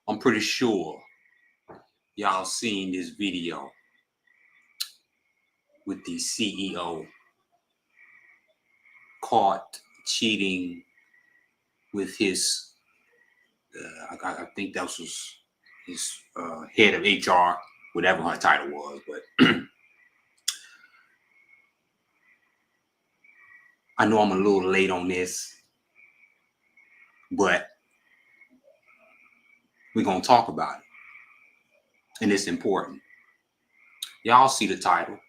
I'm pretty sure y'all seen this video with the CEO caught cheating with his, I think that was his head of HR, whatever her title was. But I know I'm a little late on this, but we're going to talk about it. And it's important. Y'all see the title.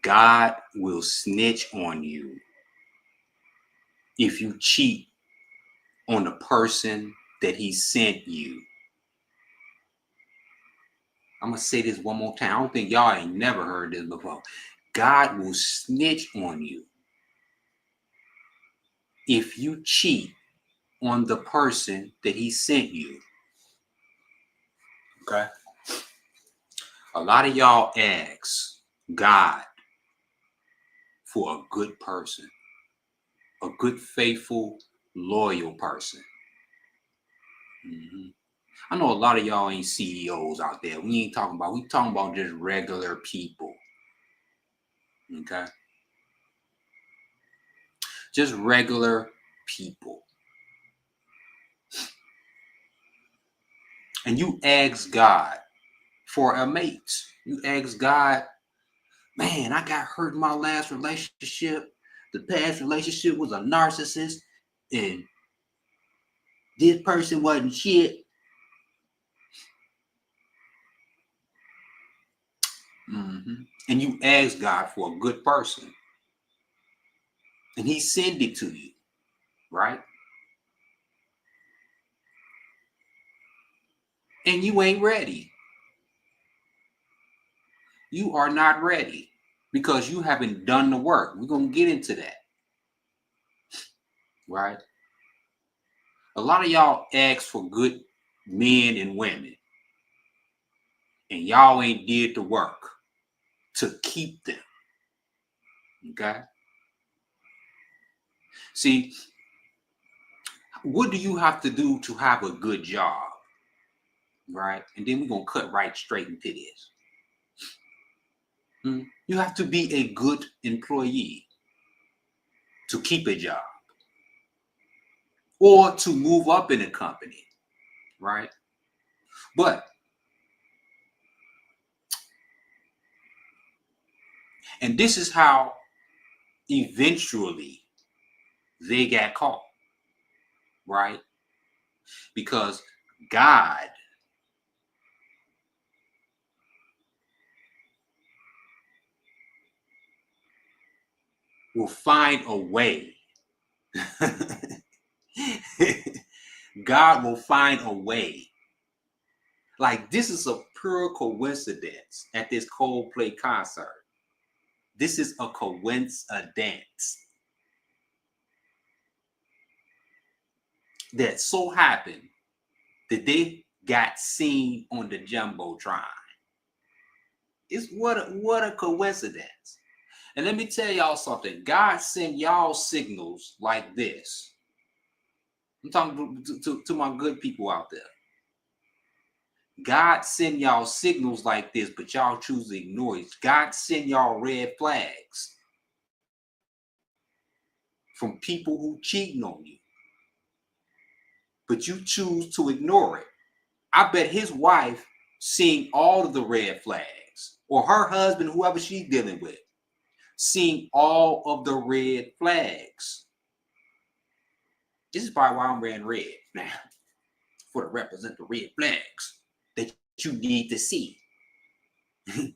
God will snitch on you if you cheat on the person that he sent you. I'm going to say this one more time. I don't think y'all ain't never heard this before. God will snitch on you if you cheat on the person that he sent you. Okay? A lot of y'all ask God for a good person, a good, faithful, loyal person. I know a lot of y'all ain't CEOs out there. We talking about just regular people. Okay? Just regular people. And you ask God for a mate. You ask God, man, I got hurt in my last relationship. The past relationship was a narcissist, and this person wasn't shit. And you ask God for a good person, and he send it to you, right? And you ain't ready. You are not ready because you haven't done the work. We're going to get into that, right? A lot of y'all ask for good men and women, and y'all ain't did the work to keep them. Okay? See, what do you have to do to have a good job? Right? And then we're going to cut right straight into this. You have to be a good employee to keep a job or to move up in a company, right? But and this is how eventually they got caught, right? Because God will find a way. God will find a way. Like, this is a pure coincidence at this Coldplay concert. This is a coincidence that so happened that they got seen on the Jumbotron. It's what a coincidence. And let me tell y'all something. God sent y'all signals like this. I'm talking to my good people out there. God send y'all signals like this, but y'all choose to ignore it. God send y'all red flags from people who cheating on you, but you choose to ignore it. I bet his wife seeing all of the red flags, or her husband, whoever she's dealing with, seeing all of the red flags. This is probably why I'm wearing red now, for to represent the red flags that you need to see.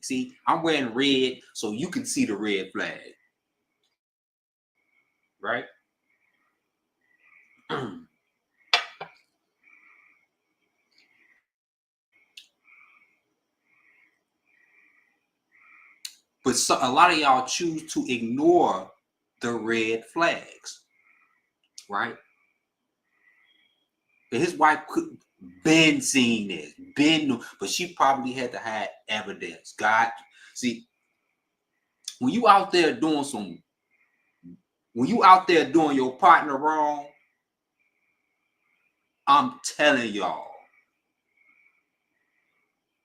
See, I'm wearing red so you can see the red flag. Right? But a lot of y'all choose to ignore the red flags. Right? But his wife could been seen this, but she probably had to have evidence. God, see, when you out there doing your partner wrong, I'm telling y'all.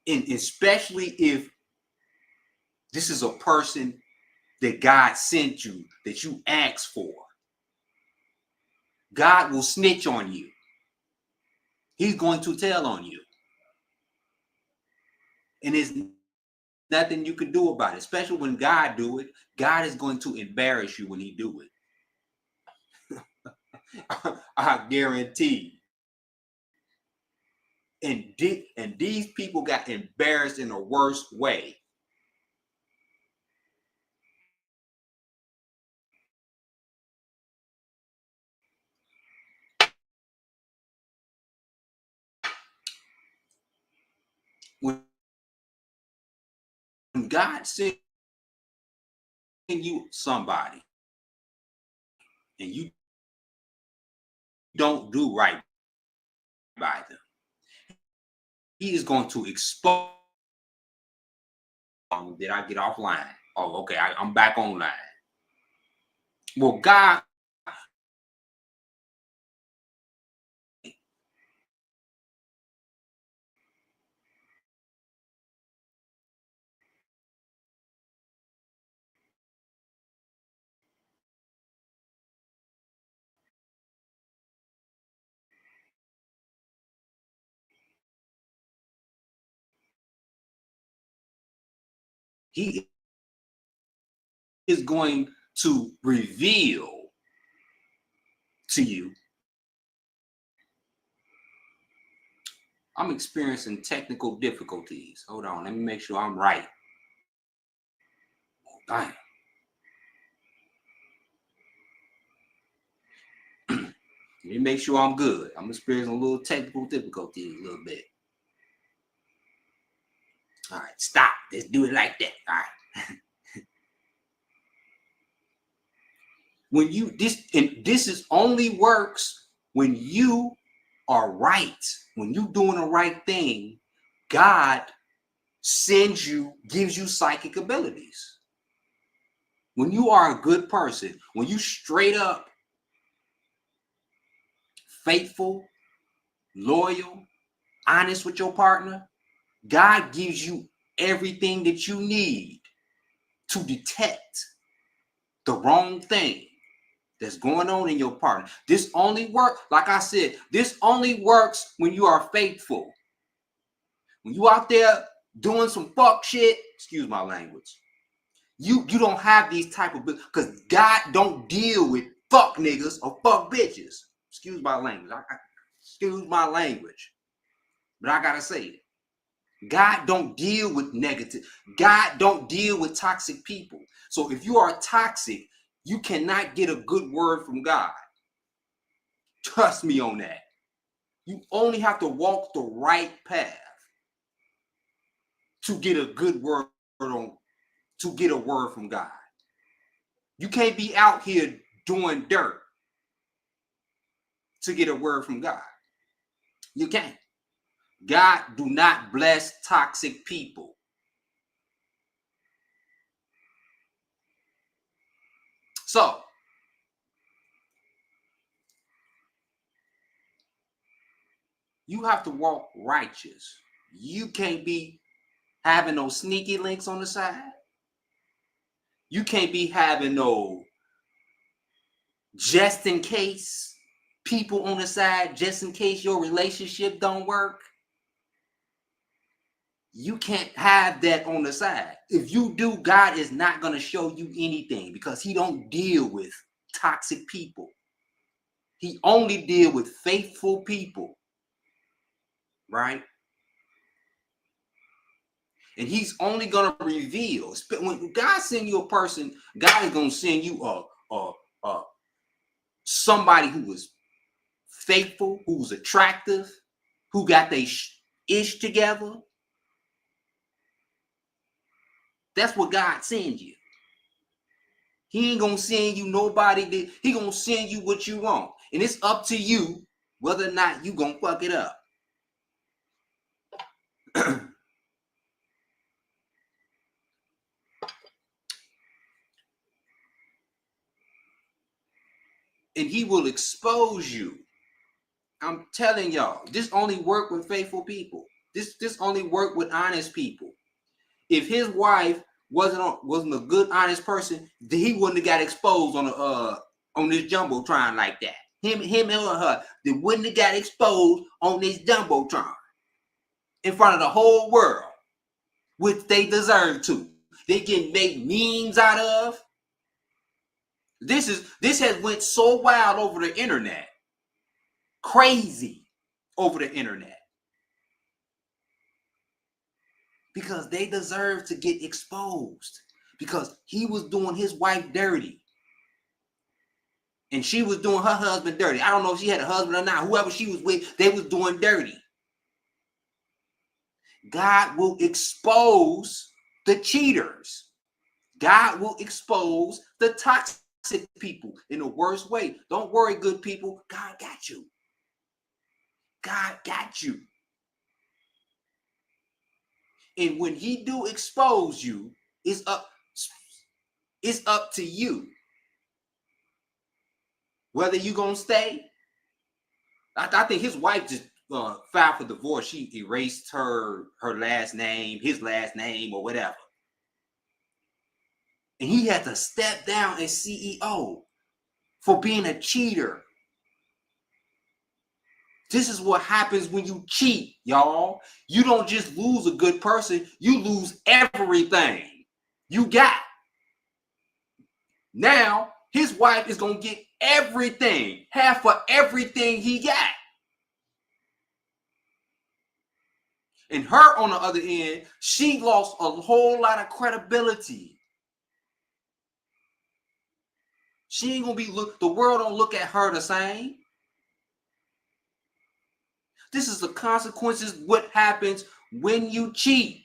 And especially if this is a person that God sent you, that you asked for, God will snitch on you. He's going to tell on you. And there's nothing you can do about it, especially when God do it. God is going to embarrass you when he do it. I guarantee. And these people got embarrassed in the worst way. When God sends you somebody and you don't do right by them, he is going to expose. Did I get offline? Oh, okay, I'm back online. Well, God, he is going to reveal to you. I'm experiencing technical difficulties. Hold on, let me make sure I'm right. Oh, damn. Let me make sure I'm good. I'm experiencing a little technical difficulties a little bit. All right, stop. Let's do it like that. All right. When you this is only works when you are right. When you doing the right thing, God gives you psychic abilities. When you are a good person, when you straight up faithful, loyal, honest with your partner, God gives you everything that you need to detect the wrong thing that's going on in your partner. This only works, like I said, this only works when you are faithful. When you out there doing some fuck shit, excuse my language, you don't have these type of, because God don't deal with fuck niggas or fuck bitches. Excuse my language. Excuse my language. But I gotta say it. God don't deal with negative. God don't deal with toxic people. So if you are toxic, you cannot get a good word from God. Trust me on that. You only have to walk the right path to get a good word to get a word from God. You can't be out here doing dirt to get a word from God. You can't. God do not bless toxic people. So, you have to walk righteous. You can't be having those sneaky links on the side. You can't be having no just in case people on the side, just in case your relationship don't work. You can't have that on the side. If you do, God is not going to show you anything because he don't deal with toxic people. He only deal with faithful people, right? And he's only going to reveal. When God send you a person, God is going to send you somebody who is faithful, who's attractive, who got their ish together. That's what God sends you. He ain't gonna send you nobody that he gonna send you what you want. And it's up to you whether or not you gonna fuck it up. And he will expose you I'm telling y'all, this only work with faithful people. This only work with honest people. If his wife wasn't a good, honest person, then he wouldn't have got exposed on this jumbotron like that. Him or her, they wouldn't have got exposed on this jumbotron in front of the whole world, which they deserve to. They get made memes out of. This has went so wild over the internet, crazy over the internet, because they deserve to get exposed, because he was doing his wife dirty and she was doing her husband dirty. I don't know if she had a husband or not. Whoever she was with, they was doing dirty. God will expose the cheaters. God will expose the toxic people in the worst way. Don't worry, good people. God got you. God got you. And when he do expose you, it's up to you whether you gonna stay. I think his wife just filed for divorce. She erased her last name, his last name, or whatever. And he had to step down as CEO for being a cheater. This is what happens when you cheat, y'all. You don't just lose a good person, you lose everything you got. Now, his wife is going to get everything, half of everything he got. And her, on the other end, she lost a whole lot of credibility. She ain't going to be the world don't look at her the same. This is the consequences, what happens when you cheat.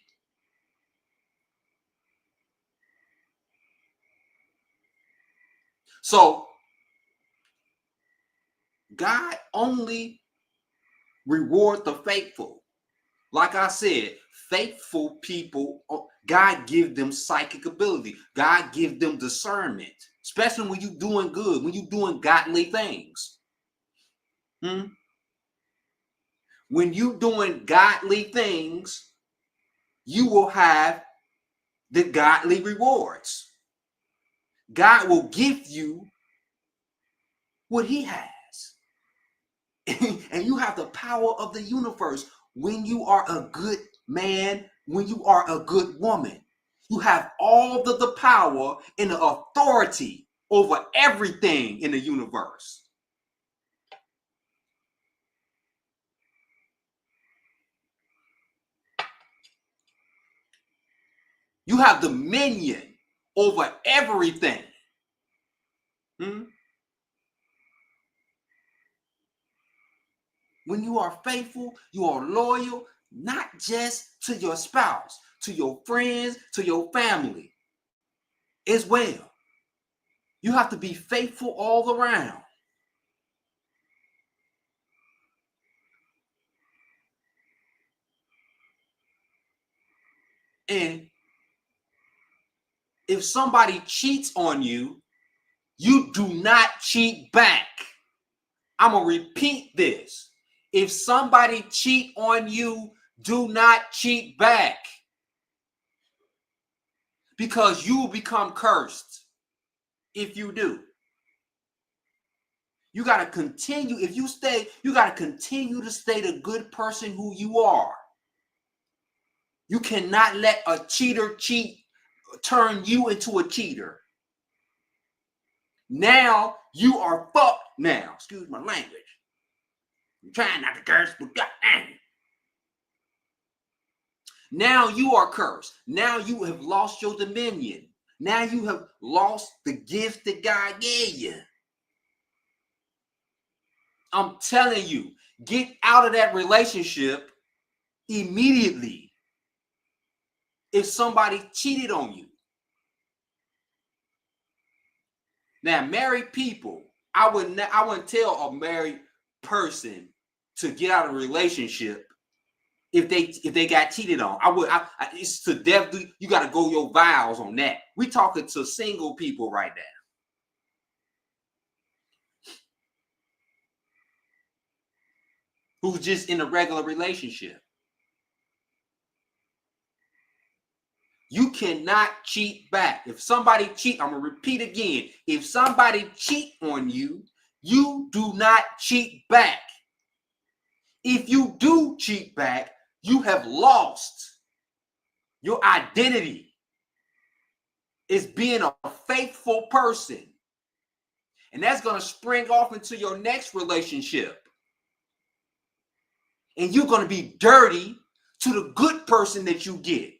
So, God only reward the faithful. Like I said, faithful people, God give them psychic ability. God give them discernment, especially when you're doing good, when you're doing godly things. When you're doing godly things, you will have the godly rewards. God will give you what he has. And you have the power of the universe. When you are a good man, when you are a good woman, you have all the power and the authority over everything in the universe. You have dominion over everything. When you are faithful, you are loyal, not just to your spouse, to your friends, to your family as well. You have to be faithful all around. And if somebody cheats on you, you do not cheat back. I'm going to repeat this. If somebody cheat on you, do not cheat back, because you will become cursed if you do. You got to continue. If you stay, you got to continue to stay the good person who you are. You cannot let a cheater turn you into a cheater. Now you are fucked now. Excuse my language. I'm trying not to curse, but goddamn. Now you are cursed. Now you have lost your dominion. Now you have lost the gift that God gave you. I'm telling you, get out of that relationship immediately if somebody cheated on you. Now, married people, I wouldn't tell a married person to get out of a relationship if they got cheated on. It's to death. You got to go your vows on that. We talking to single people right now. who's just in a regular relationship. You cannot cheat back. If somebody cheat, I'm going to repeat again. If somebody cheat on you, you do not cheat back. If you do cheat back, you have lost your identity as being a faithful person. And that's going to spring off into your next relationship. And you're going to be dirty to the good person that you get.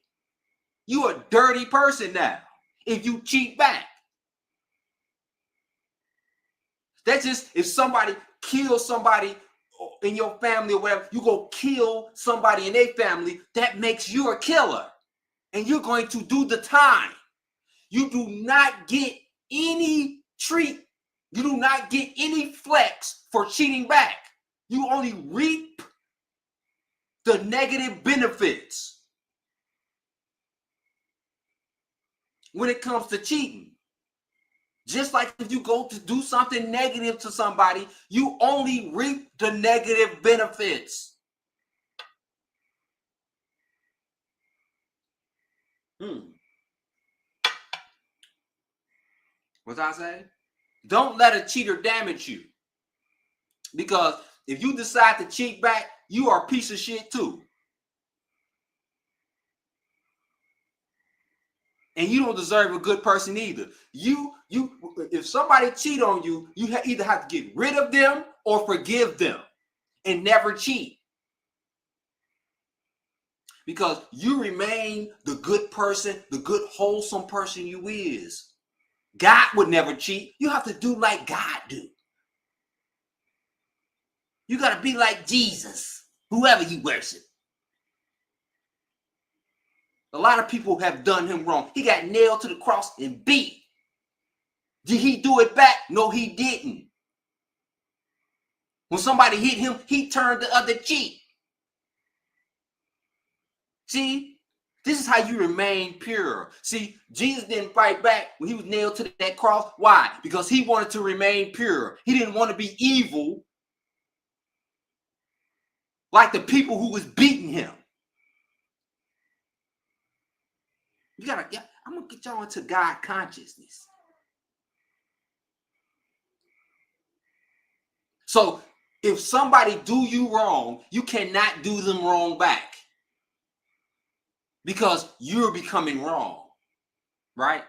You're a dirty person now if you cheat back. That's just if somebody kills somebody in your family or whatever, you go kill somebody in their family, that makes you a killer. And you're going to do the time. You do not get any treat. You do not get any flex for cheating back. You only reap the negative benefits when it comes to cheating. Just like if you go to do something negative to somebody, you only reap the negative benefits. What's I say? Don't let a cheater damage you. Because if you decide to cheat back, you are a piece of shit too. And you don't deserve a good person either. If somebody cheat on you, you either have to get rid of them or forgive them and never cheat. Because you remain the good person, the good wholesome person you is. God would never cheat. You have to do like God do. You got to be like Jesus, whoever you worship. A lot of people have done him wrong. He got nailed to the cross and beat. Did he do it back? No, he didn't. When somebody hit him, he turned the other cheek. See, this is how you remain pure. See, Jesus didn't fight back when he was nailed to that cross. Why? Because he wanted to remain pure. He didn't want to be evil like the people who was beating him. I'm going to get y'all into God consciousness. So if somebody do you wrong, you cannot do them wrong back. Because you're becoming wrong, right?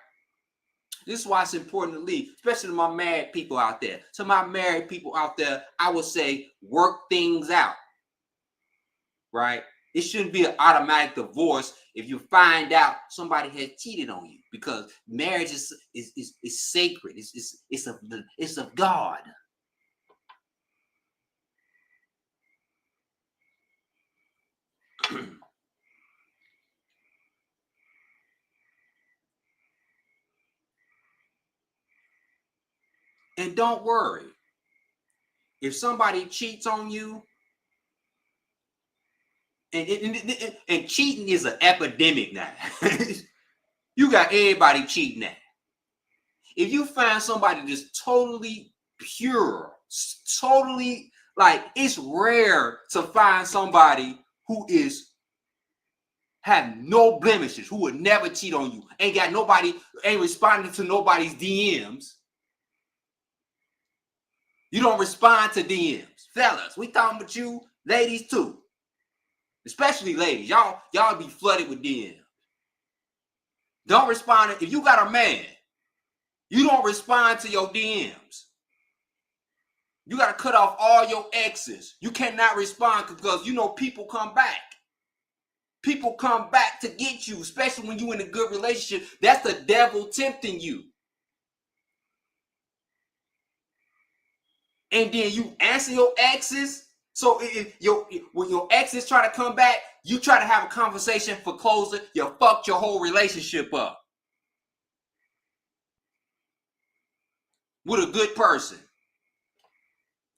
This is why it's important to leave, especially to my married people out there. To my married people out there, I would say work things out, right? It shouldn't be an automatic divorce if you find out somebody has cheated on you, because marriage is sacred. It's of God. And don't worry. If somebody cheats on you, and cheating is an epidemic now. You got everybody cheating now. If you find somebody just totally pure, totally, like, it's rare to find somebody who have no blemishes, who would never cheat on you, ain't responding to nobody's DMs. You don't respond to DMs. Fellas, we talking about you, ladies too. Especially ladies. Y'all be flooded with DMs. Don't respond. If you got a man, you don't respond to your DMs. You got to cut off all your exes. You cannot respond because you know people come back. People come back to get you, especially when you're in a good relationship. That's the devil tempting you. And then you answer your exes. So when your exes try to come back, you try to have a conversation for closure. You fucked your whole relationship up with a good person.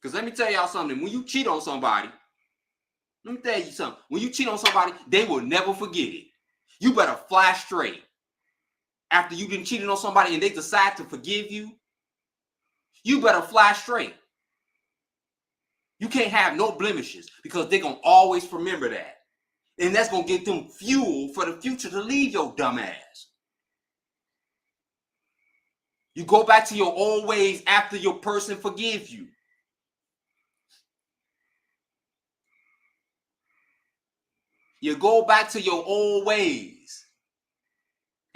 Because let me tell y'all something. When you cheat on somebody, let me tell you something. When you cheat on somebody, they will never forget it. You better fly straight. After you've been cheating on somebody and they decide to forgive you, you better fly straight. You can't have no blemishes because they're going to always remember that. And that's going to give them fuel for the future to leave your dumb ass. You go back to your old ways after your person forgives you. You go back to your old ways.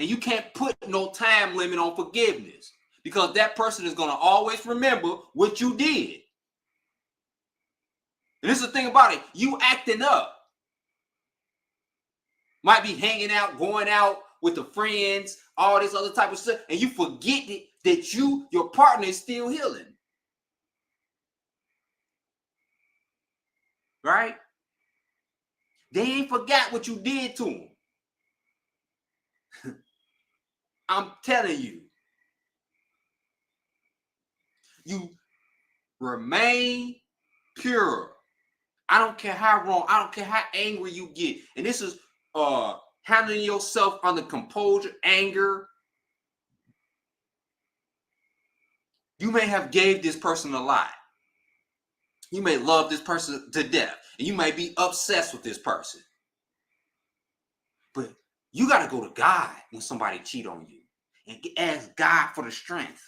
And you can't put no time limit on forgiveness because that person is going to always remember what you did. And this is the thing about it. You acting up. Might be hanging out, going out with the friends, all this other type of stuff. And you forget that your partner is still healing. Right? They ain't forgot what you did to them. I'm telling you. You remain pure. I don't care how wrong. I don't care how angry you get. And this is handling yourself under composure, anger. You may have gave this person a lot. You may love this person to death. And you may be obsessed with this person. But you got to go to God when somebody cheat on you. And ask God for the strength.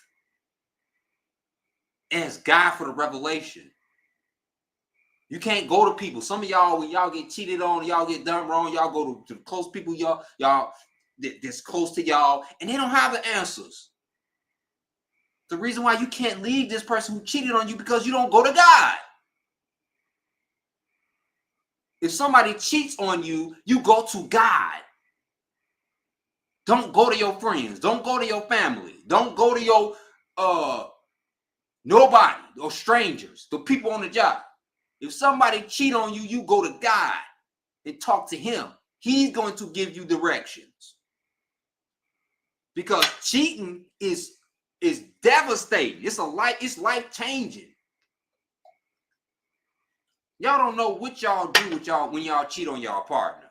Ask God for the revelation. You can't go to people. Some of y'all, when y'all get cheated on, y'all get done wrong, y'all go to close people, y'all that's close to y'all, and they don't have the answers. The reason why you can't leave this person who cheated on you because you don't go to God. If somebody cheats on you, you go to God. Don't go to your friends. Don't go to your family. Don't go to your nobody or strangers, the people on the job. If somebody cheat on you, you go to God and talk to him. He's going to give you directions. Because cheating is devastating. It's life changing. Y'all don't know what y'all do with y'all when y'all cheat on y'all partner.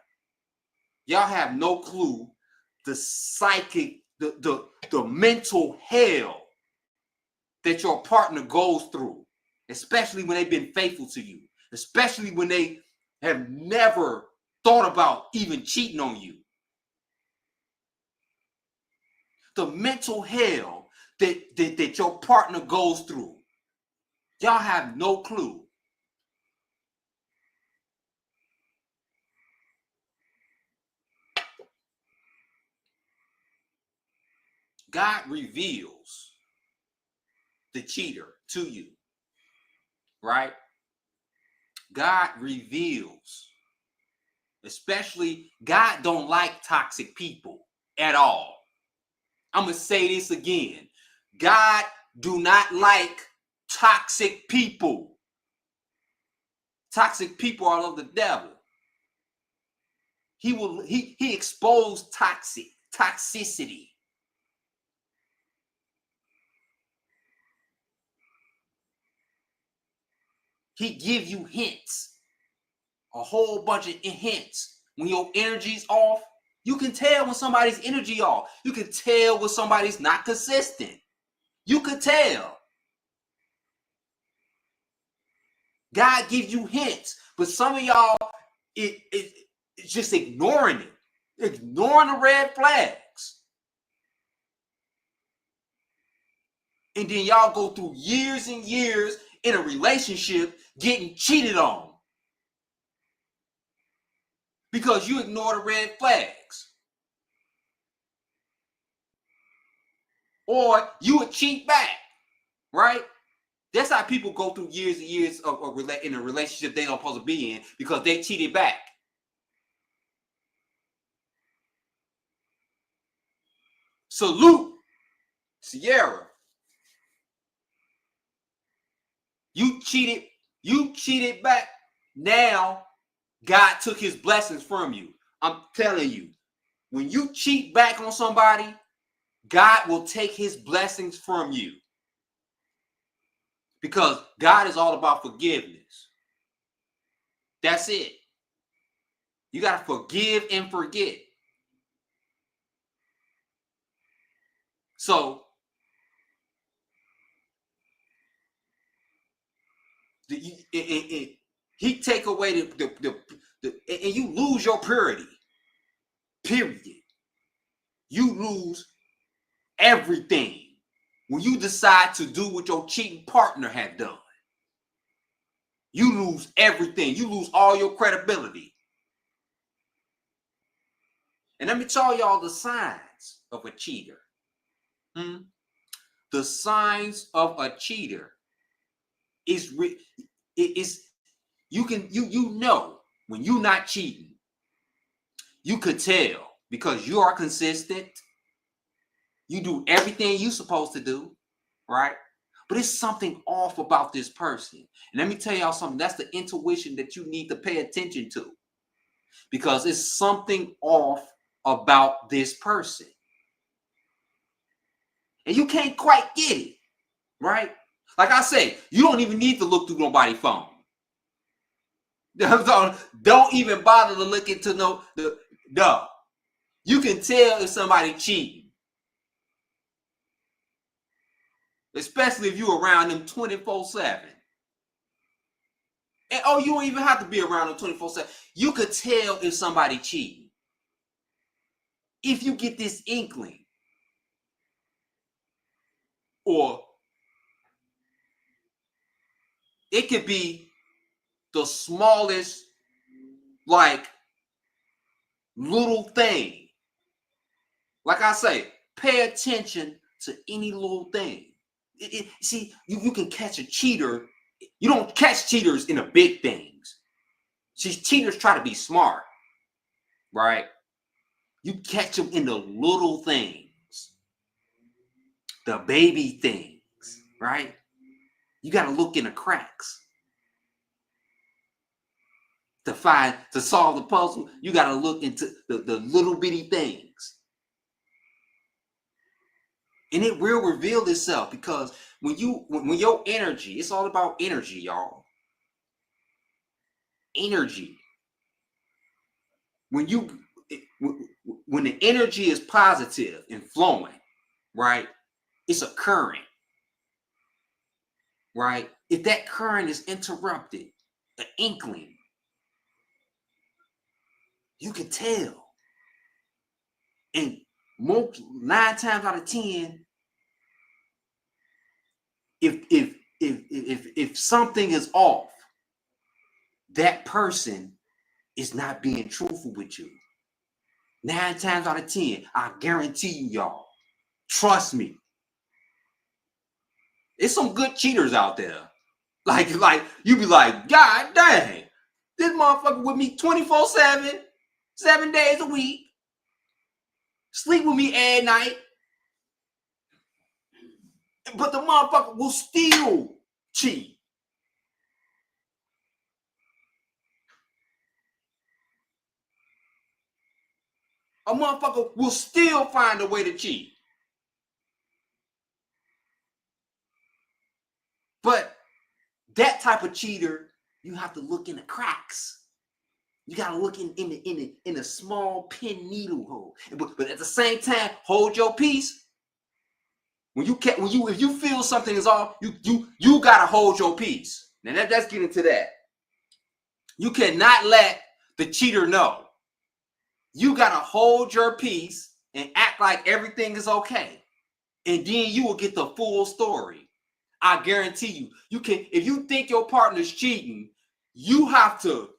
Y'all have no clue the psychic, the mental hell that your partner goes through, especially when they've been faithful to you, especially when they have never thought about even cheating on you. The mental hell that your partner goes through. Y'all have no clue. God reveals the cheater to you, right? God reveals, especially God don't like toxic people at all. I'm going to say this again. God do not like toxic people. Toxic people are of the devil. He exposed toxicity. He give you hints, a whole bunch of hints. When your energy's off, you can tell when somebody's energy off. You can tell when somebody's not consistent. You could tell. God gives you hints, but some of y'all, it's just ignoring it, ignoring the red flags. And then y'all go through years and years in a relationship getting cheated on because you ignore the red flags. Or you would cheat back, right? That's how people go through years and years in a relationship they don't supposed to be in because they cheated back. Salute, Sierra. You cheated back. Now God took his blessings from you. I'm telling you, when you cheat back on somebody, God will take his blessings from you. Because God is all about forgiveness. That's it. You got to forgive and forget. So he take away and you lose your purity. Period. You lose everything when you decide to do what your cheating partner had done. You lose everything. You lose all your credibility. And let me tell y'all the signs of a cheater. The signs of a cheater is you know when you're not cheating. You could tell because you are consistent. You do everything you're supposed to do, right? But it's something off about this person. And let me tell y'all something. That's the intuition that you need to pay attention to. Because it's something off about this person. And you can't quite get it, right? Like I say, you don't even need to look through nobody's phone. Don't even bother to look into no. You can tell if somebody cheating. Especially if you're around them 24/7. And you don't even have to be around them 24/7. You could tell if somebody cheating. If you get this inkling. Or it could be the smallest, like, little thing. Like I say, pay attention to any little thing. See, you can catch a cheater. You don't catch cheaters in the big things. See, cheaters try to be smart, right? You catch them in the little things, the baby things, right? You got to look in the cracks to solve the puzzle. You got to look into the little bitty things. And it will reveal itself because when your energy, it's all about energy, y'all. Energy. When the energy is positive and flowing, right? It's a current, right? If that current is interrupted, the inkling, you can tell. And 9 times out of 10, if something is off, that person is not being truthful with you. 9 times out of 10, I guarantee you, y'all. Trust me. There's some good cheaters out there. Like you be like, God dang, this motherfucker with me 24/7, 7 days a week, sleep with me at night. But the motherfucker will still cheat. A motherfucker will still find a way to cheat. But that type of cheater, you have to look in the cracks. You gotta look in a small pin needle hole. But at the same time, hold your peace. If you feel something is off, you gotta hold your peace. Now let's get into that. You cannot let the cheater know. You gotta hold your peace and act like everything is okay. And then you will get the full story. I guarantee you can, if you think your partner's cheating, you have to.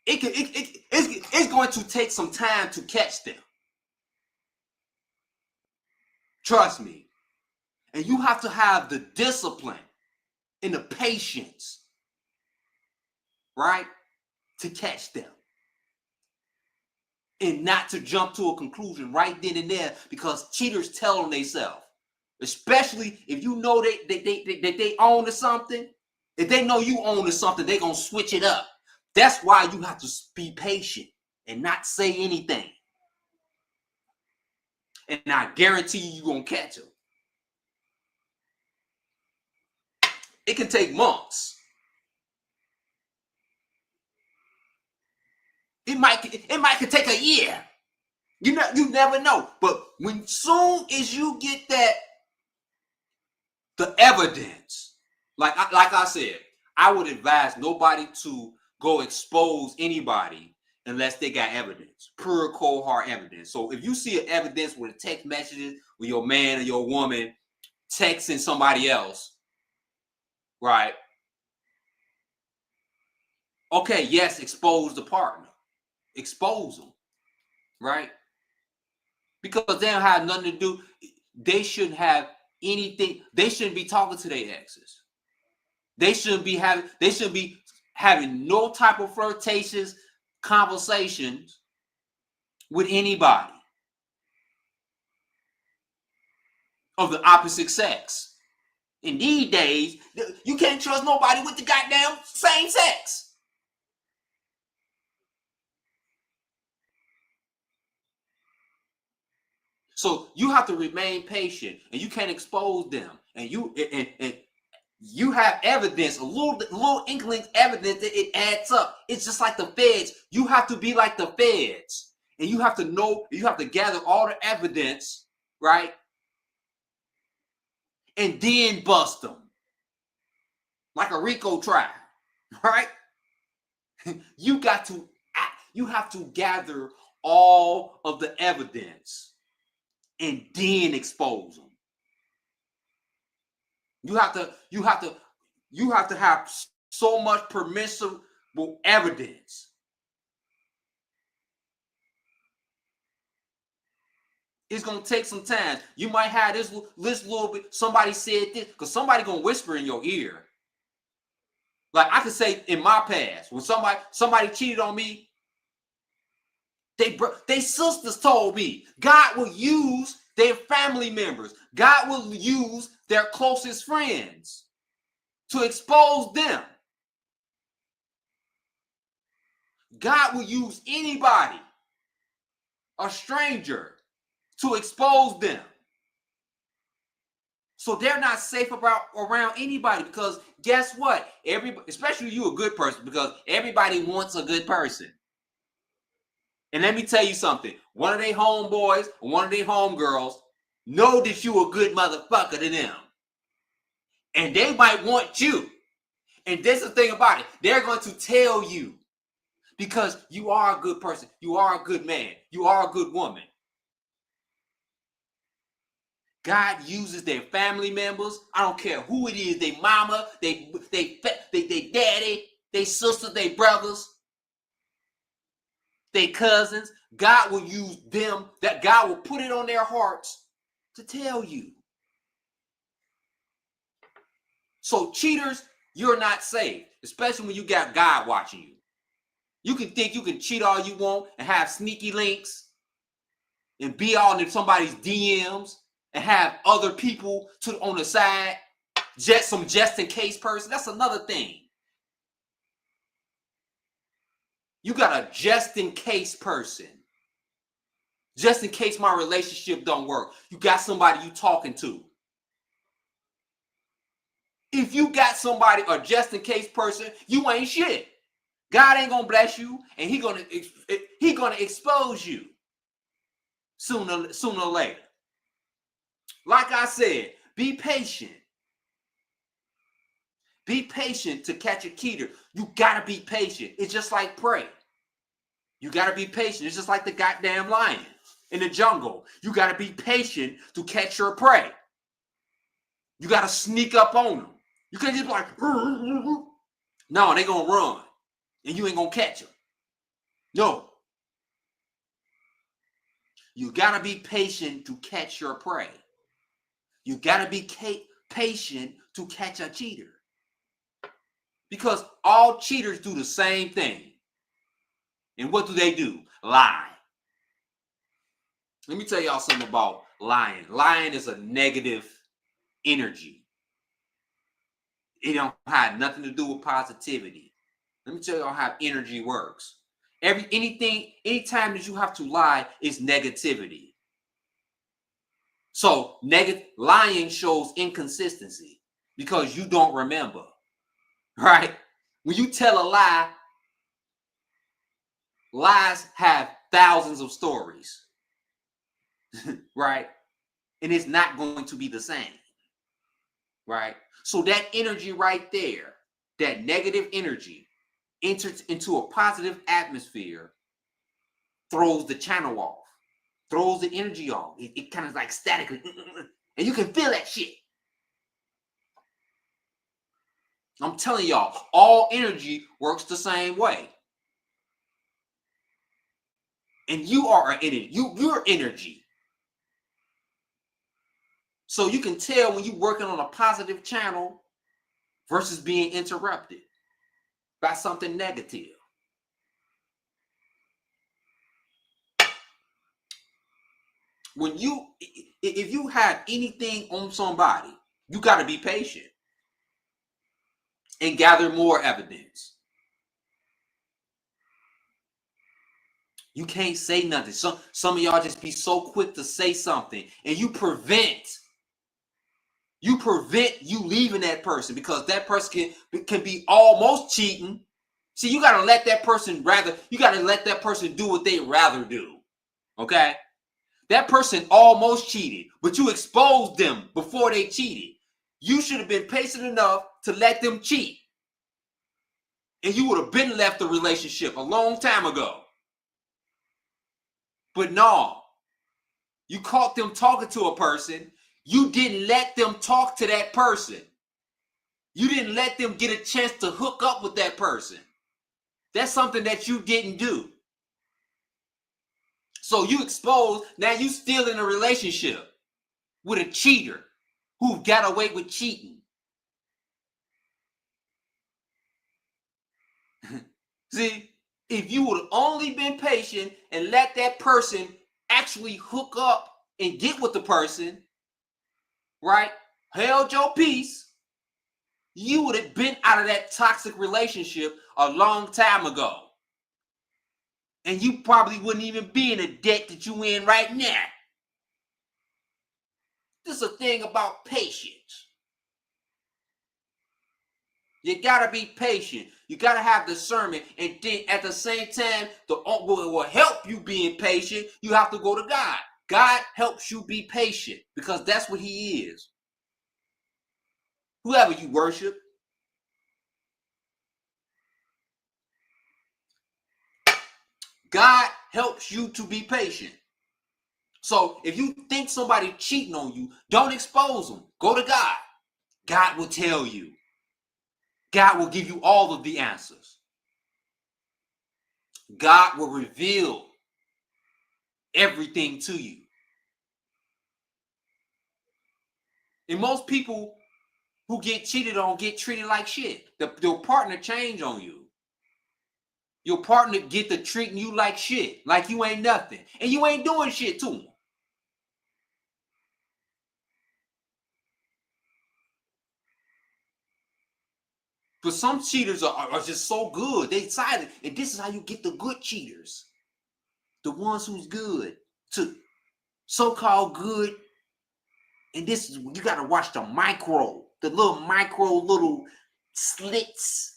It's going to take some time to catch them. Trust me. And you have to have the discipline and the patience, right, to catch them. And not to jump to a conclusion right then and there, because cheaters tell on themselves. Especially if you know they own to something. If they know you own to something, they're going to switch it up. That's why you have to be patient and not say anything. And I guarantee you're going to catch them. It can take months. It might take a year. You never know. But soon as you get the evidence, Like I said, I would advise nobody to go expose anybody unless they got evidence, pure cold hard evidence. So if you see an evidence with text messages with your man or your woman texting somebody else, right? Okay, yes, expose the partner, expose them, right? Because they don't have nothing to do. They shouldn't have anything. They shouldn't be talking to their exes. They shouldn't be having. They should be having no type of flirtatious conversations with anybody of the opposite sex. In these days, you can't trust nobody with the goddamn same sex. So you have to remain patient, and you can't expose them. And you have evidence, a little inkling evidence that it adds up. It's just like the feds. You have to be like the feds, and you have to know. You have to gather all the evidence, right, and then bust them like a RICO trial, right? You got to. You have to gather all of the evidence and then expose them. You have to have so much permissible evidence. It's gonna take some time. You might have this little bit. Somebody said this because somebody gonna whisper in your ear. Like I could say in my past, when somebody cheated on me, they sisters told me God will use their family members. God will use their closest friends to expose them. God will use anybody, a stranger, to expose them. So they're not safe around anybody because guess what? Especially you a good person, because everybody wants a good person. And let me tell you something. One of their homeboys or one of their homegirls know that you a good motherfucker to them. And they might want you. And that's the thing about it. They're going to tell you because you are a good person. You are a good man. You are a good woman. God uses their family members. I don't care who it is, their mama, they daddy, they sisters, they brothers, they cousins. God will use them, that God will put it on their hearts to tell you. So cheaters, you're not safe, especially when you got God watching you. You can think you can cheat all you want and have sneaky links and be all in somebody's DMs and have other people on the side, just in case person. That's another thing. You got a just in case person. Just in case my relationship don't work. You got somebody you talking to. If you got somebody, a just in case person, you ain't shit. God ain't gonna bless you, and he gonna expose you sooner or later. Like I said, be patient. Be patient to catch a cheater. You gotta be patient. It's just like prey. You gotta be patient. It's just like the goddamn lion in the jungle. You gotta be patient to catch your prey. You gotta sneak up on them. You can't just be like, no, they gonna run, and you ain't gonna catch them. No. You gotta be patient to catch your prey. You gotta be patient to catch a cheater. Because all cheaters do the same thing. And what do? Lie. Let me tell y'all something about lying. Lying is a negative energy. It don't have nothing to do with positivity. Let me tell y'all how energy works. Anytime that you have to lie is negativity. So lying shows inconsistency because you don't remember. Right? When you tell a lie, lies have thousands of stories. Right? And it's not going to be the same. right? So that energy right there, that negative energy, enters into a positive atmosphere, throws the channel off, throws the energy off. It kind of like statically, and you can feel that shit. I'm telling y'all, all energy works the same way. And you are an energy. You're energy. So you can tell when you're working on a positive channel versus being interrupted by something negative. If you have anything on somebody, you got to be patient and gather more evidence. You can't say nothing. Some of y'all just be so quick to say something, and you prevent you leaving that person, because that person can be almost cheating. See, you got to let that person do what they rather do. Okay? That person almost cheated, but you exposed them before they cheated. You should have been patient enough to let them cheat. And you would have been left the relationship a long time ago. But no, you caught them talking to a person. You didn't let them talk to that person. You didn't let them get a chance to hook up with that person. That's something that you didn't do. So you exposed, now you still in a relationship with a cheater who got away with cheating. See, if you would have only been patient and let that person actually hook up and get with the person, right? Held your peace, you would have been out of that toxic relationship a long time ago. And you probably wouldn't even be in the debt that you in right now. This is a thing about patience. You gotta be patient. You gotta have discernment, and then at the same time, what will help you being patient, you have to go to God. God helps you be patient because that's what He is. Whoever you worship, God helps you to be patient. So if you think somebody cheating on you, don't expose them. Go to God. God will tell you. God will give you all of the answers. God will reveal everything to you. And most people who get cheated on get treated like shit. Your partner change on you. Your partner get to treating you like shit, like you ain't nothing. And you ain't doing shit to them. But some cheaters are just so good. They decided, and this is how you get the good cheaters. The ones who's good, to so-called good. And this is, you got to watch the little slits.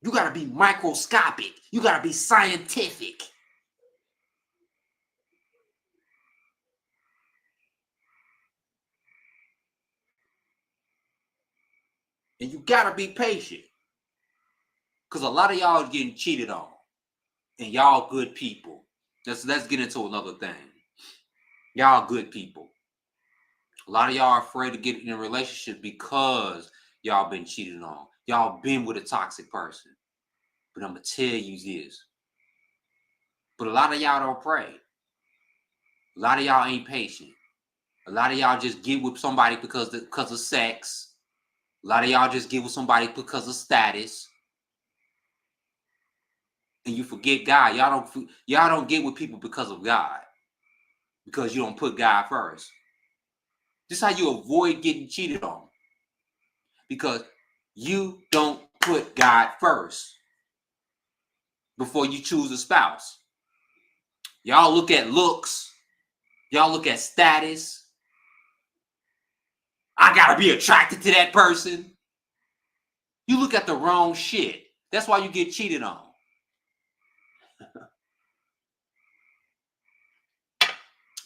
You got to be microscopic. You got to be scientific. And you got to be patient. Because a lot of y'all are getting cheated on. And y'all good people. Let's get into another thing. Y'all good people. A lot of y'all are afraid to get in a relationship because y'all been cheated on. Y'all been with a toxic person. But I'm going to tell you this. But a lot of y'all don't pray. A lot of y'all ain't patient. A lot of y'all just get with somebody because of sex. A lot of y'all just get with somebody because of status. And you forget God. Y'all don't get with people because of God. Because you don't put God first. This is how you avoid getting cheated on. Because you don't put God first before you choose a spouse. Y'all look at looks. Y'all look at status. I gotta be attracted to that person. You look at the wrong shit. That's why you get cheated on.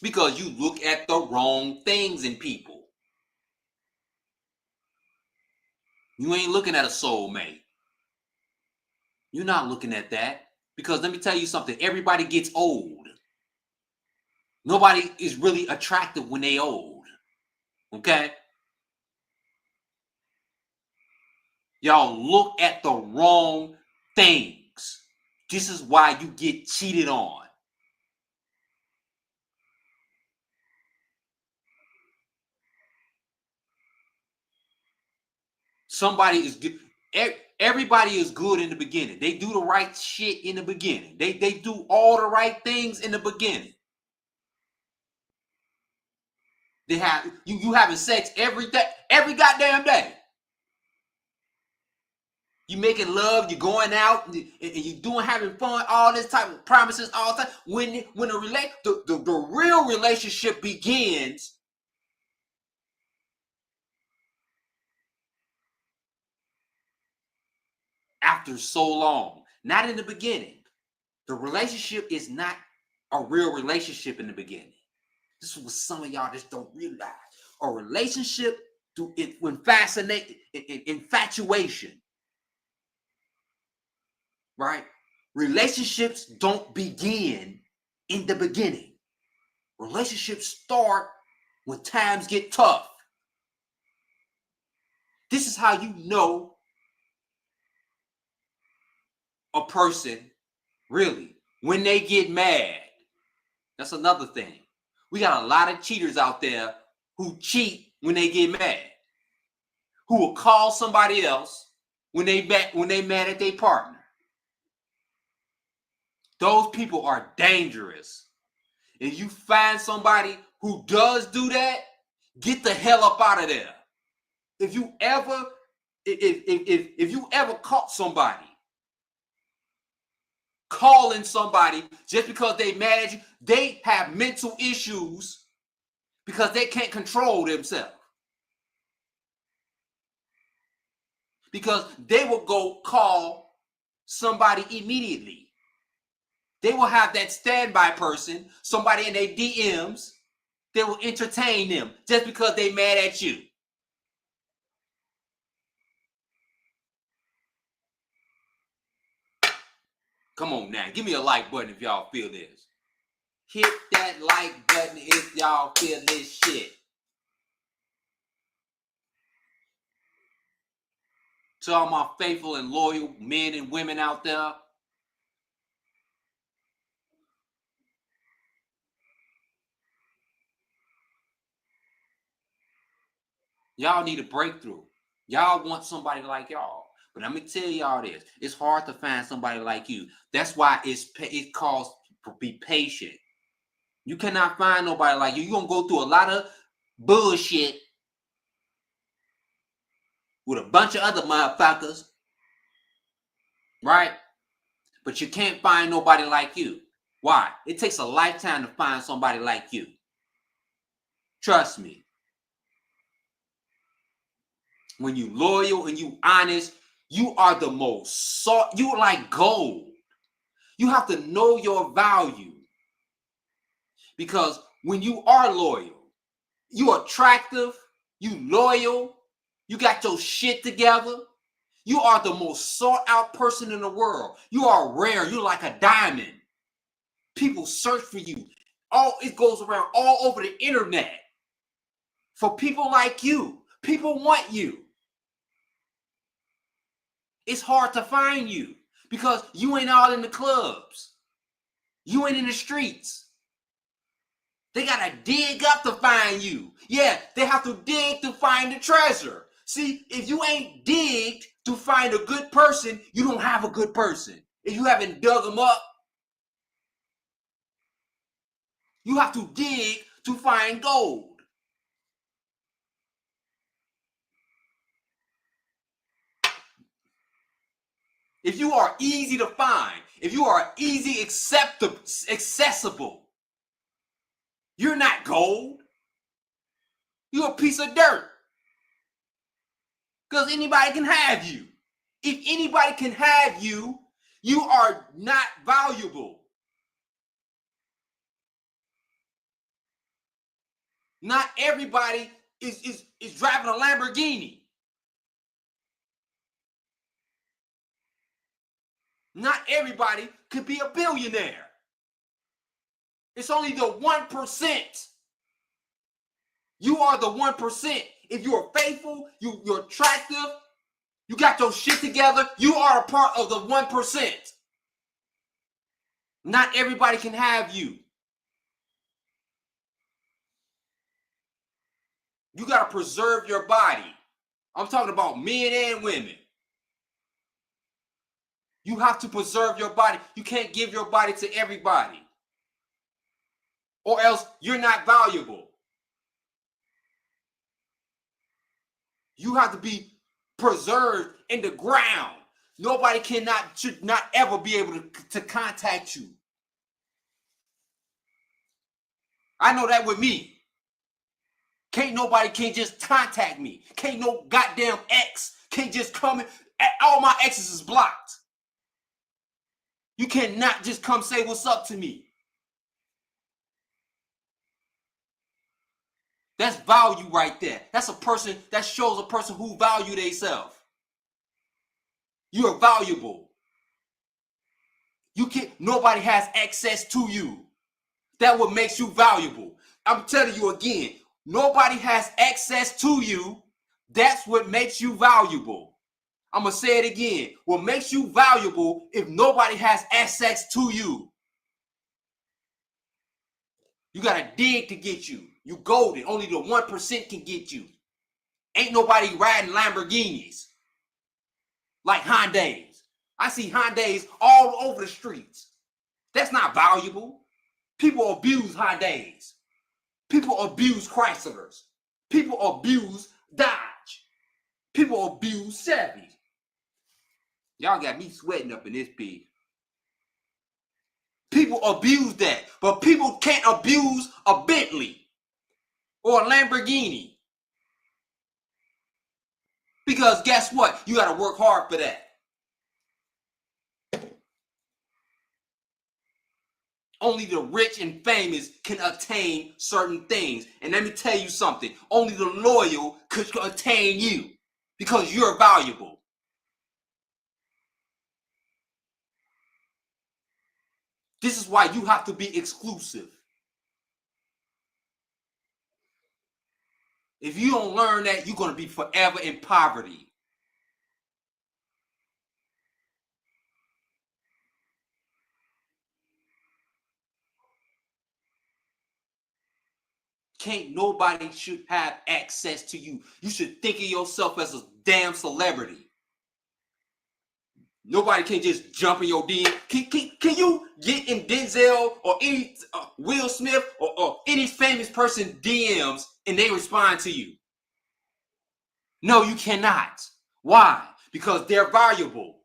Because you look at the wrong things in people. You ain't looking at a soulmate. You're not looking at that. Because let me tell you something. Everybody gets old. Nobody is really attractive when they old. Okay? Y'all look at the wrong things. This is why you get cheated on. Somebody is good. Everybody is good in the beginning. They do the right shit in the beginning. They do all the right things in the beginning. They have you having sex every day, every goddamn day. You making love, you going out, and you doing having fun, all this type of promises, all the time. When the real relationship begins, after so long, not in the beginning. The relationship is not a real relationship in the beginning. This is what some of y'all just don't realize. A relationship when fascinated, infatuation, right? Relationships don't begin in the beginning. Relationships start when times get tough. This is how you know a person really when they get mad. That's another thing. We got a lot of cheaters out there who cheat when they get mad, who will call somebody else when they mad at their partner. Those people are dangerous. If you find somebody who does do that, get the hell up out of there. If you ever caught somebody calling somebody just because they mad at you, they have mental issues because they can't control themselves. Because they will go call somebody immediately. They will have that standby person, somebody in their DMs, they will entertain them just because they mad at you. Come on now, give me a like button if y'all feel this. Hit that like button if y'all feel this shit. To all my faithful and loyal men and women out there, y'all need a breakthrough. Y'all want somebody like y'all. But let me tell y'all this. It's hard to find somebody like you. That's why it calls to be patient. You cannot find nobody like you. You're going to go through a lot of bullshit with a bunch of other motherfuckers. Right? But you can't find nobody like you. Why? It takes a lifetime to find somebody like you. Trust me. When you loyal and you honest, you are the most sought. You like gold. You have to know your value. Because when you are loyal, you attractive, you loyal, you got your shit together, you are the most sought out person in the world. You are rare. You're like a diamond. People search for you. It goes around all over the internet. For people like you. People want you. It's hard to find you because you ain't all in the clubs. You ain't in the streets. They gotta dig up to find you. Yeah, they have to dig to find the treasure. See, if you ain't digged to find a good person, you don't have a good person. If you haven't dug them up, you have to dig to find gold. If you are easy to find, if you are easy accessible, you're not gold. You're a piece of dirt. Because anybody can have you. If anybody can have you, you are not valuable. Not everybody is driving a Lamborghini. Not everybody could be a billionaire. It's only the 1%. You are the 1%. If you are faithful, you're attractive, you got your shit together, you are a part of the 1%. Not everybody can have you. You got to preserve your body. I'm talking about men and women. You have to preserve your body. You can't give your body to everybody, or else you're not valuable. You have to be preserved in the ground. Nobody should not ever be able to contact you. I know that with me. Nobody can just contact me. Can't no goddamn ex can't just come in. All my exes is blocked. You cannot just come say what's up to me. That's value right there. That's a person that shows a person who value themselves. You are valuable. Nobody has access to you. That what makes you valuable. I'm telling you again, nobody has access to you. That's what makes you valuable. I'm going to say it again. What makes you valuable if nobody has access to you? You got to dig to get you. You golden. Only the 1% can get you. Ain't nobody riding Lamborghinis like Hyundais. I see Hyundais all over the streets. That's not valuable. People abuse Hyundais. People abuse Chryslers. People abuse Dodge. People abuse Chevy. Y'all got me sweating up in this piece. People abuse that, but people can't abuse a Bentley or a Lamborghini. Because guess what? You got to work hard for that. Only the rich and famous can attain certain things. And let me tell you something. Only the loyal could attain you because you're valuable. This is why you have to be exclusive. If you don't learn that, you're going to be forever in poverty. Nobody should have access to you. You should think of yourself as a damn celebrity. Nobody can just jump in your DM. Can you get in Denzel or any Will Smith or any famous person DMs and they respond to you? No, you cannot. Why? Because they're valuable.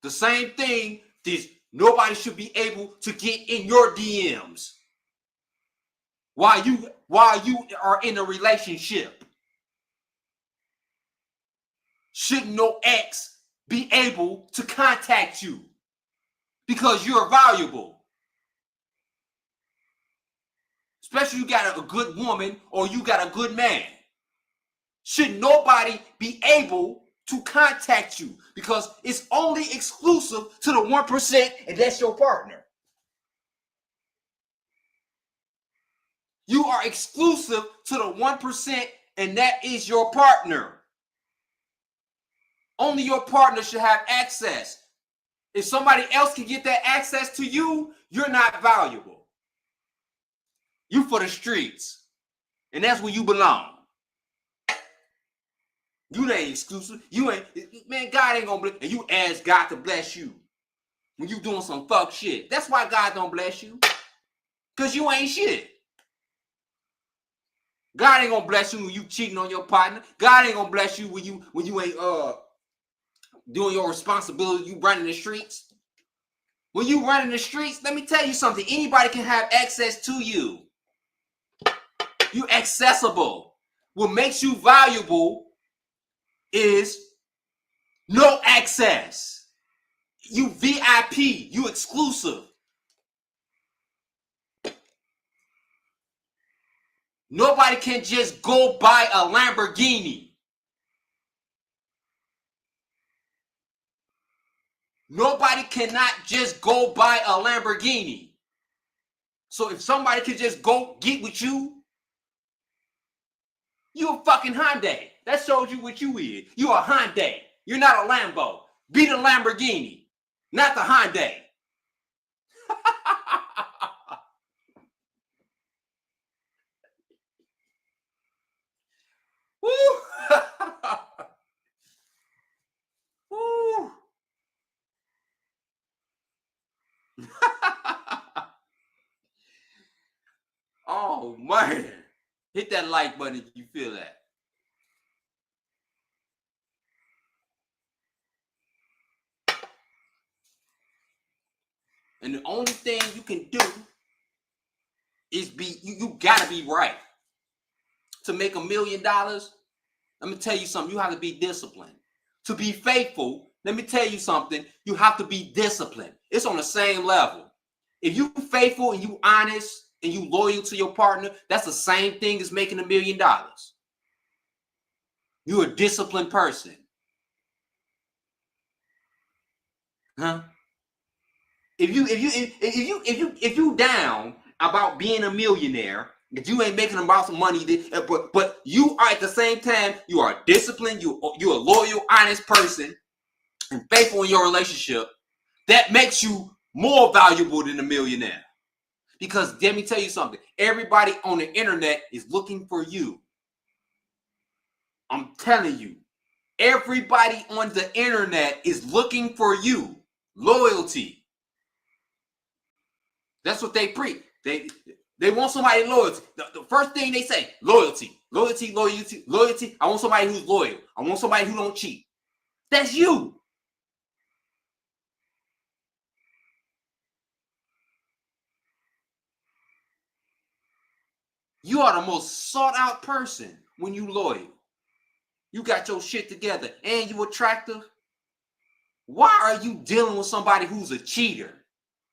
The same thing is nobody should be able to get in your DMs while you are in a relationship. Shouldn't no ex be able to contact you because you're valuable? Especially you got a good woman or you got a good man. Should nobody be able to contact you because it's only exclusive to the 1% and that's your partner. You are exclusive to the 1% and that is your partner. Only your partner should have access. If somebody else can get that access to you, you're not valuable. You for the streets. And that's where you belong. You ain't exclusive. You ain't, man, God ain't gonna bless. And you ask God to bless you when you doing some fuck shit. That's why God don't bless you. Because you ain't shit. God ain't gonna bless you when you cheating on your partner. God ain't gonna bless you when you ain't doing your responsibility, you running the streets. When you running the streets, let me tell you something. Anybody can have access to you. You accessible. What makes you valuable is no access. You VIP, you exclusive. Nobody can just go buy a Lamborghini. Nobody cannot just go buy a Lamborghini. So if somebody could just go get with you, you a fucking Hyundai. That shows you what you is. You a Hyundai. You're not a Lambo. Be the Lamborghini, not the Hyundai. Woo! Woo! Oh man. Hit that like button if you feel that. And the only thing you can do is you gotta be right. To make $1 million, let me tell you something, you have to be disciplined. To be faithful, let me tell you something, you have to be disciplined. It's on the same level. If you faithful and you honest and you loyal to your partner, that's the same thing as making $1 million. You're a disciplined person. Huh? If you down about being a millionaire, if you ain't making about some money, but you are at the same time, you are disciplined, you're a loyal, honest person, and faithful in your relationship, that makes you more valuable than a millionaire. Because let me tell you something, everybody on the internet is looking for you. I'm telling you, everybody on the internet is looking for you. Loyalty. That's what they preach. They want somebody loyalty. The first thing they say, loyalty, loyalty, loyalty, loyalty. I want somebody who's loyal. I want somebody who don't cheat. That's you. You are the most sought out person when you loyal. You got your shit together and you attractive. Why are you dealing with somebody who's a cheater?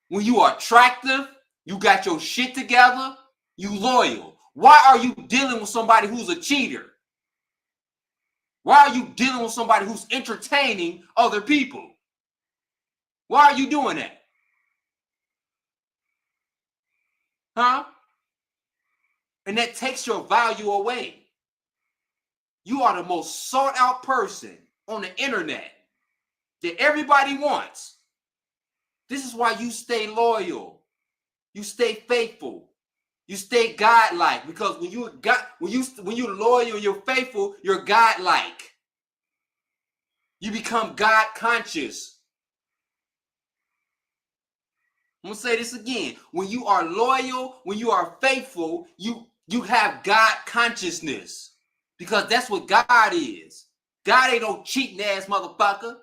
When you are attractive, you got your shit together, you loyal. Why are you dealing with somebody who's a cheater? Why are you dealing with somebody who's entertaining other people? Why are you doing that? Huh? And that takes your value away. You are the most sought out person on the internet that everybody wants. This is why you stay loyal. You stay faithful. You stay God-like, because when you're loyal and you're faithful, you're God-like. You become God conscious. I'm gonna say this again. When you are loyal, when you are faithful, you have God consciousness, because that's what God is. God ain't no cheating ass motherfucker.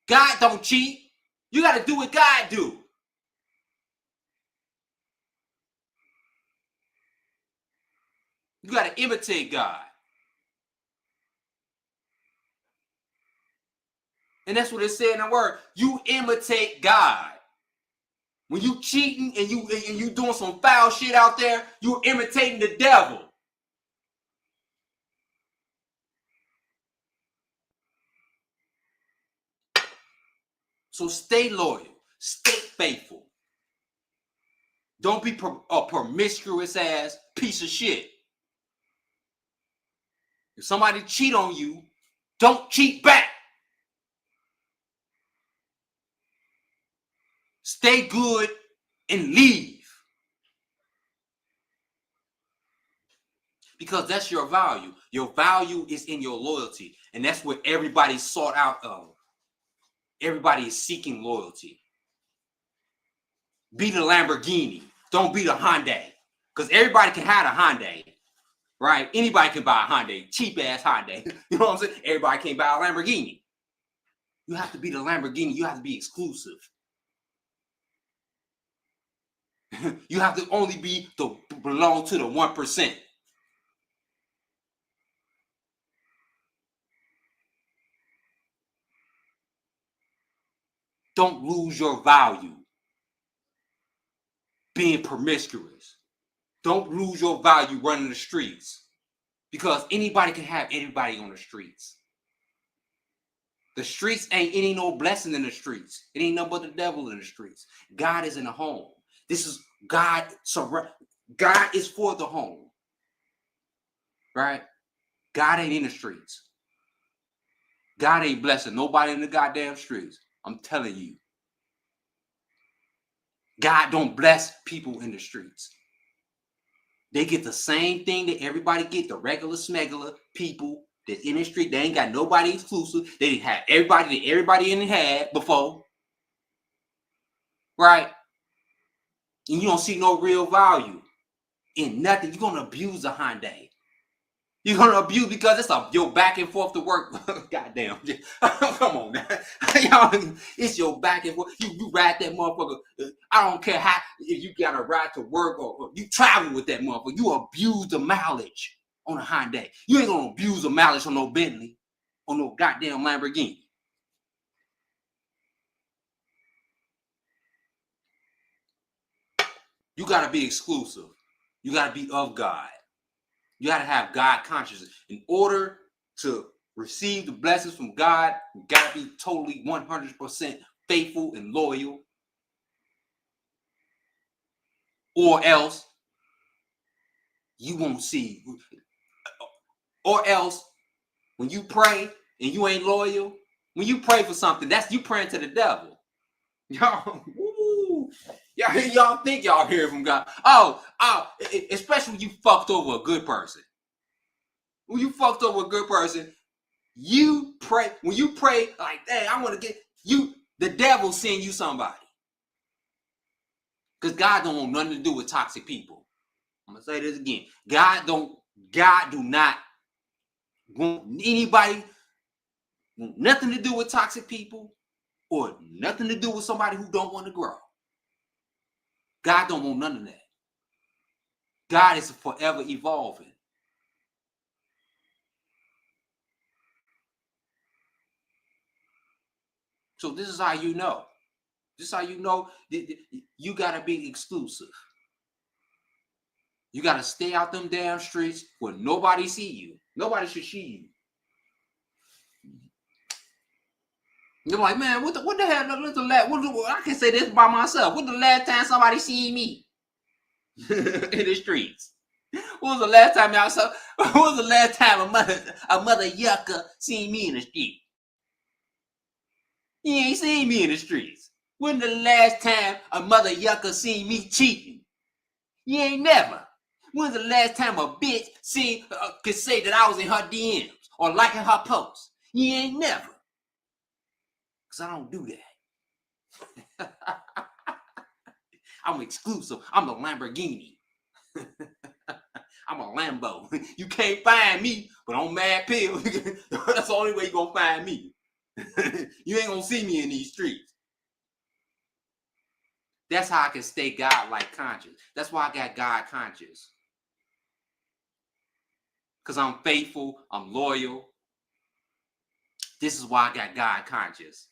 God don't cheat. You got to do what God do. You got to imitate God. And that's what it said in the word. You imitate God. When you cheating and you doing some foul shit out there, you imitating the devil. So stay loyal. Stay faithful. Don't be a promiscuous ass piece of shit. If somebody cheat on you, don't cheat back. Stay good and leave. Because that's your value. Your value is in your loyalty. And that's what everybody's sought out of. Everybody is seeking loyalty. Be the Lamborghini. Don't be the Hyundai. Because everybody can have a Hyundai. Right? Anybody can buy a Hyundai. Cheap ass Hyundai. You know what I'm saying? Everybody can't buy a Lamborghini. You have to be the Lamborghini. You have to be exclusive. You have to only belong to the 1%. Don't lose your value being promiscuous. Don't lose your value running the streets, because anybody can have anybody on the streets. The streets ain't any no blessing in the streets. It ain't nothing but the devil in the streets. God is in the home. This is God. God is for the home, right? God ain't in the streets. God ain't blessing nobody in the goddamn streets. I'm telling you. God don't bless people in the streets. They get the same thing that everybody get, the regular smegular people that's in the street. They ain't got nobody exclusive. They have everybody that everybody in it had before. Right? And you don't see no real value in nothing. You're gonna abuse a Hyundai. You're gonna abuse because it's your back and forth to work. Goddamn. Come on, man. It's your back and forth. You ride that motherfucker. I don't care how, if you gotta ride to work or you travel with that motherfucker. You abuse the mileage on a Hyundai. You ain't gonna abuse the mileage on no Bentley, on no goddamn Lamborghini. You gotta be exclusive. You gotta be of God. You got to have God consciousness. In order to receive the blessings from God, you got to be totally 100% faithful and loyal. Or else you won't see. Or else when you pray and you ain't loyal, when you pray for something, that's you praying to the devil. Y'all, y'all think y'all hear from God. Especially when you fucked over a good person. When you fucked over a good person, you pray. When you pray like, hey, I want to get you, the devil send you somebody. Because God don't want nothing to do with toxic people. I'm gonna say this again. God do not want anybody, nothing to do with toxic people or nothing to do with somebody who don't want to grow. God don't want none of that. God is forever evolving. So this is how you know. This is how you know you gotta be exclusive. You gotta stay out them damn streets where nobody see you. Nobody should see you. You're like, man, what the hell? I can say this by myself. When the last time somebody seen me in the streets? When was the last time y'all saw? When was the last time a mother yucca seen me in the street? You ain't seen me in the streets. When the last time a mother yucca seen me cheating? You ain't never. When's the last time a bitch could say that I was in her DMs or liking her posts? You ain't never. Because I don't do that. I'm exclusive. I'm a Lamborghini. I'm a Lambo. You can't find me, but on Mad Pill. That's the only way you're going to find me. You ain't going to see me in these streets. That's how I can stay God-like conscious. That's why I got God conscious. Because I'm faithful. I'm loyal. This is why I got God conscious.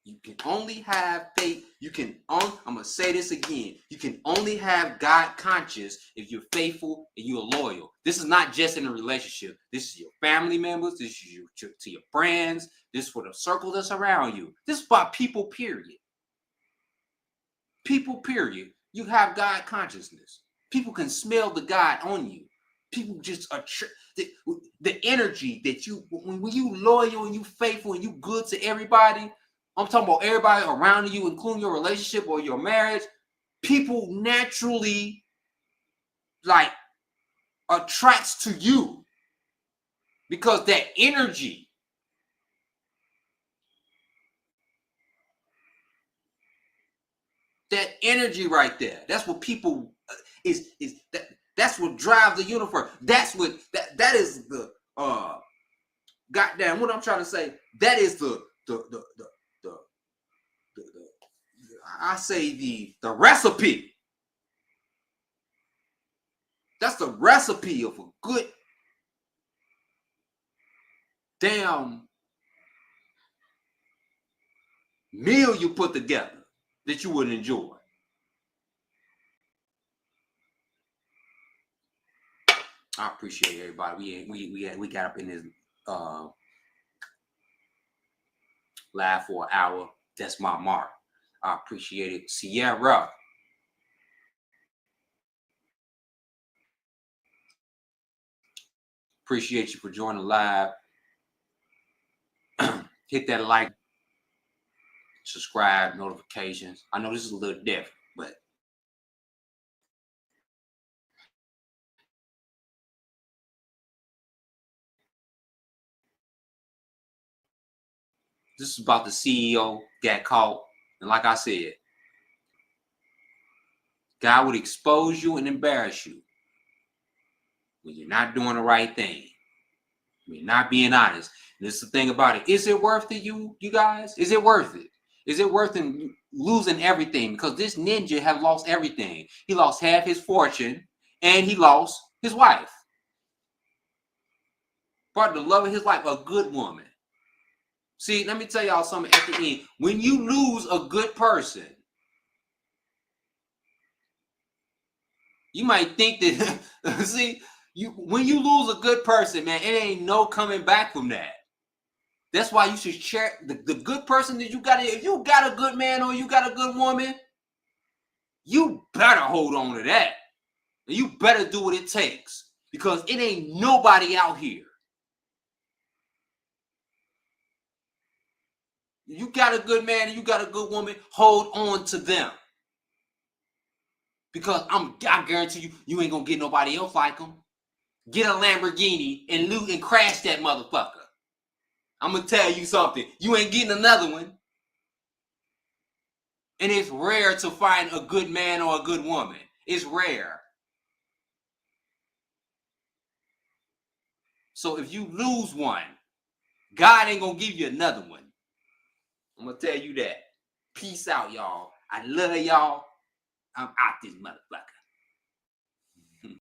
You can only have faith. I'm going to say this again. You can only have God conscious if you're faithful and you're loyal. This is not just in a relationship. This is your family members. This is to your friends. This is for the circle that's around you. This is about people, period. People, period. You have God consciousness. People can smell the God on you. People just are the energy that you, when you loyal and you faithful and you good to everybody. I'm talking about everybody around you, including your relationship or your marriage. People naturally attracts to you because that energy. That energy right there. That's what people that's what drives the universe. That is the goddamn what I'm trying to say. That is the I say the recipe. That's the recipe of a good damn meal you put together that you would enjoy. I appreciate everybody. We got up in this live for an hour. That's my mark. I appreciate it. Sierra. Appreciate you for joining live. Hit that like, subscribe, notifications. I know this is a little different, but this is about the CEO got caught. And like I said, God would expose you and embarrass you when you're not doing the right thing. When you're not being honest. And this is the thing about it. Is it worth it, you guys? Is it worth it? Is it worth it losing everything? Because this ninja have lost everything. He lost half his fortune and he lost his wife. Part of the love of his life, a good woman. See, let me tell y'all something at the end. When you lose a good person, you might think that, see, when you lose a good person, man, it ain't no coming back from that. That's why you should share the good person that you got. If you got a good man or you got a good woman, you better hold on to that. And you better do what it takes. Because it ain't nobody out here. You got a good man and you got a good woman, hold on to them. Because I guarantee you, you ain't gonna get nobody else like them. Get a Lamborghini and loot and crash that motherfucker. I'm gonna tell you something. You ain't getting another one. And it's rare to find a good man or a good woman. It's rare. So if you lose one, God ain't gonna give you another one. I'm gonna tell you that. Peace out, y'all. I love y'all. I'm out this motherfucker.